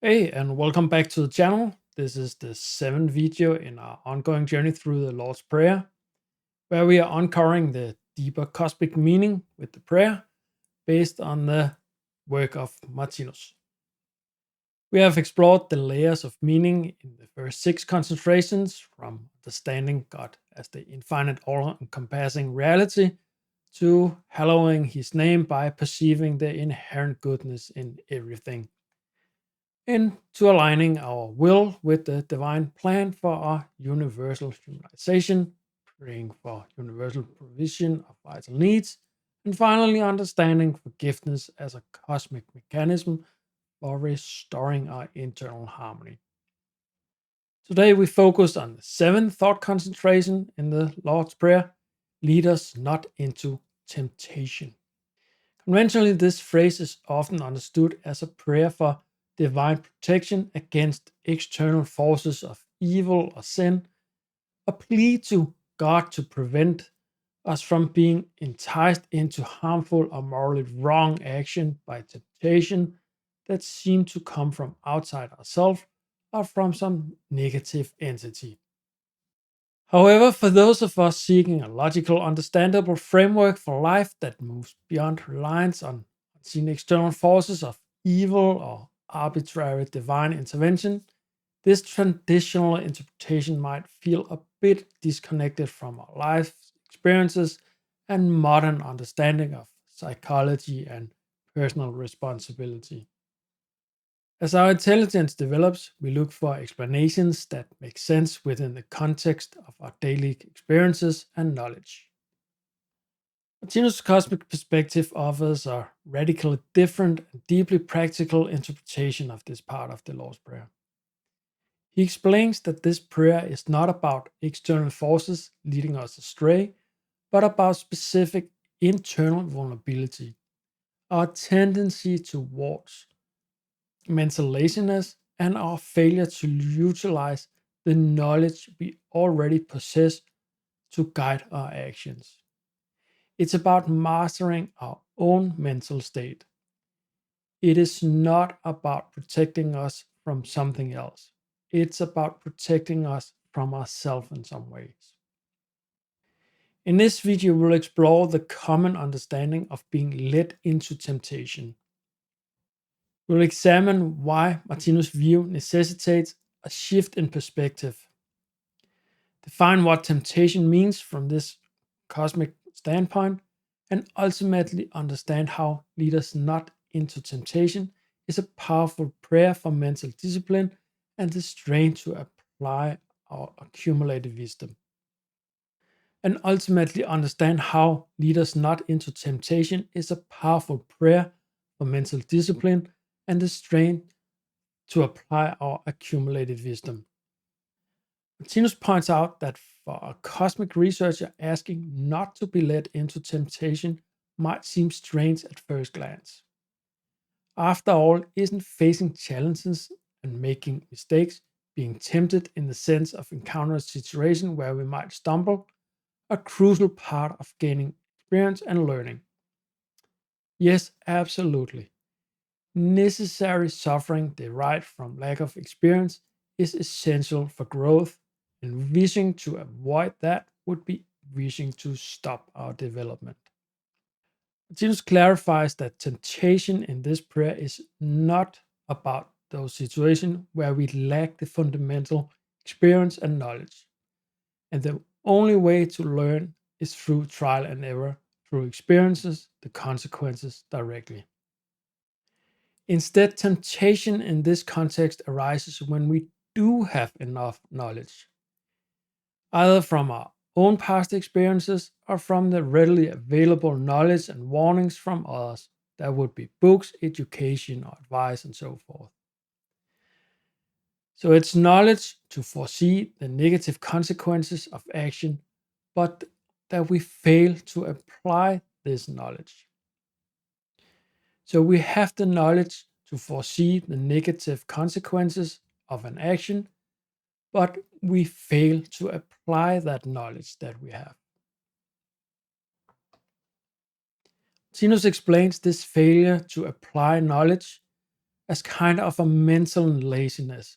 Hey, and welcome back to the channel. This is the seventh video in our ongoing journey through the Lord's Prayer, where we are uncovering the deeper cosmic meaning with the prayer based on the work of Martinus. We have explored the layers of meaning in the first six concentrations, from understanding God as the infinite all encompassing reality to hallowing his name by perceiving the inherent goodness in everything, into aligning our will with the divine plan for our universal humanization, praying for universal provision of vital needs, and finally understanding forgiveness as a cosmic mechanism for restoring our internal harmony. Today we focus on the seventh thought concentration in the Lord's Prayer: lead us not into temptation. Conventionally, this phrase is often understood as a prayer for divine protection against external forces of evil or sin, a plea to God to prevent us from being enticed into harmful or morally wrong action by temptation that seem to come from outside ourselves or from some negative entity. However, for those of us seeking a logical, understandable framework for life that moves beyond reliance on unseen external forces of evil or arbitrary divine intervention, this traditional interpretation might feel a bit disconnected from our life experiences and modern understanding of psychology and personal responsibility. As our intelligence develops, we look for explanations that make sense within the context of our daily experiences and knowledge. Martinus' cosmic perspective offers a radically different and deeply practical interpretation of this part of the Lord's Prayer. He explains that this prayer is not about external forces leading us astray, but about specific internal vulnerability, our tendency towards mental laziness, and our failure to utilize the knowledge we already possess to guide our actions. It's about mastering our own mental state. It is not about protecting us from something else. It's about protecting us from ourselves in some ways. In this video, we'll explore the common understanding of being led into temptation. We'll examine why Martinus' view necessitates a shift in perspective, define what temptation means from this cosmic standpoint, and ultimately understand how lead us not into temptation is a powerful prayer for mental discipline and the strength to apply our accumulated wisdom. And ultimately understand how lead us not into temptation is a powerful prayer for mental discipline and the strength to apply our accumulated wisdom. Martinus points out that for a cosmic researcher, asking not to be led into temptation might seem strange at first glance. After all, isn't facing challenges and making mistakes, being tempted in the sense of encountering a situation where we might stumble, a crucial part of gaining experience and learning? Yes, absolutely. Necessary suffering derived from lack of experience is essential for growth, and wishing to avoid that would be wishing to stop our development. Martinus clarifies that temptation in this prayer is not about those situations where we lack the fundamental experience and knowledge, and the only way to learn is through trial and error, through experiences the consequences directly. Instead, temptation in this context arises when we do have enough knowledge, either from our own past experiences or from the readily available knowledge and warnings from others. That would be books, education, or advice, and so forth. So it's knowledge to foresee the negative consequences of action, but that we fail to apply this knowledge. So we have the knowledge to foresee the negative consequences of an action, but we fail to apply that knowledge that we have. Martinus explains this failure to apply knowledge as kind of a mental laziness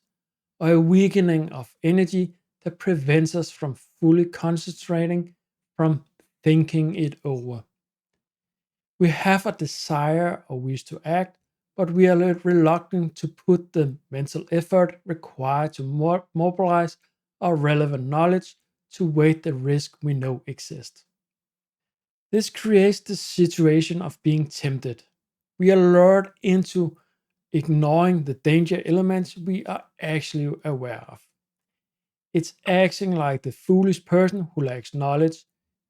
or a weakening of energy that prevents us from fully concentrating, from thinking it over. We have a desire or wish to act, but we are reluctant to put the mental effort required to mobilize our relevant knowledge to weigh the risk we know exists. This creates the situation of being tempted. We are lured into ignoring the danger elements we are actually aware of. It's acting like the foolish person who lacks knowledge,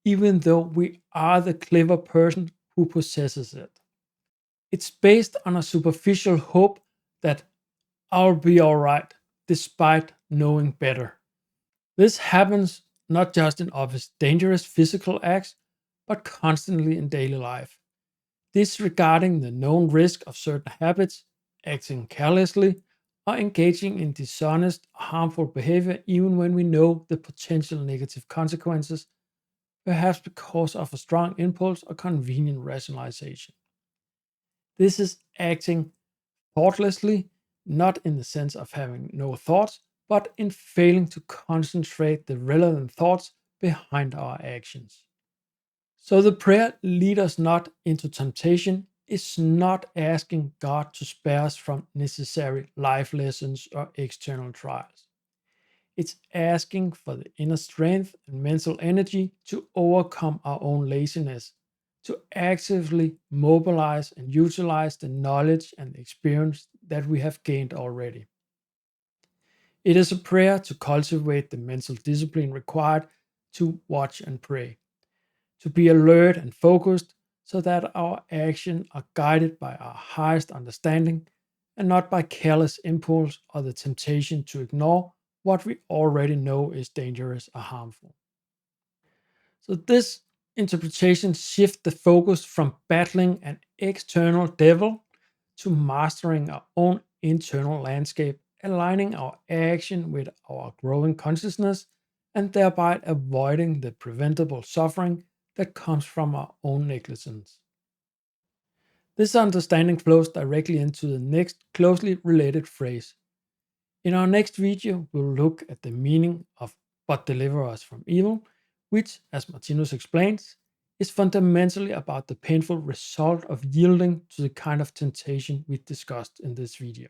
even though we are the clever person who possesses it. It's based on a superficial hope that I'll be alright, despite knowing better. This happens not just in obvious dangerous physical acts, but constantly in daily life. Disregarding the known risk of certain habits, acting carelessly, or engaging in dishonest, harmful behavior even when we know the potential negative consequences, perhaps because of a strong impulse or convenient rationalization. This is acting thoughtlessly, not in the sense of having no thoughts, but in failing to concentrate the relevant thoughts behind our actions. So the prayer lead us not into temptation is not asking God to spare us from necessary life lessons or external trials. It's asking for the inner strength and mental energy to overcome our own laziness, to actively mobilize and utilize the knowledge and experience that we have gained already. It is a prayer to cultivate the mental discipline required to watch and pray, to be alert and focused so that our actions are guided by our highest understanding and not by careless impulse or the temptation to ignore what we already know is dangerous or harmful. So this interpretation shifts the focus from battling an external devil to mastering our own internal landscape, aligning our action with our growing consciousness and thereby avoiding the preventable suffering that comes from our own negligence. This understanding flows directly into the next closely related phrase. In our next video, we'll look at the meaning of but deliver us from evil, which, as Martinus explains, is fundamentally about the painful result of yielding to the kind of temptation we discussed in this video.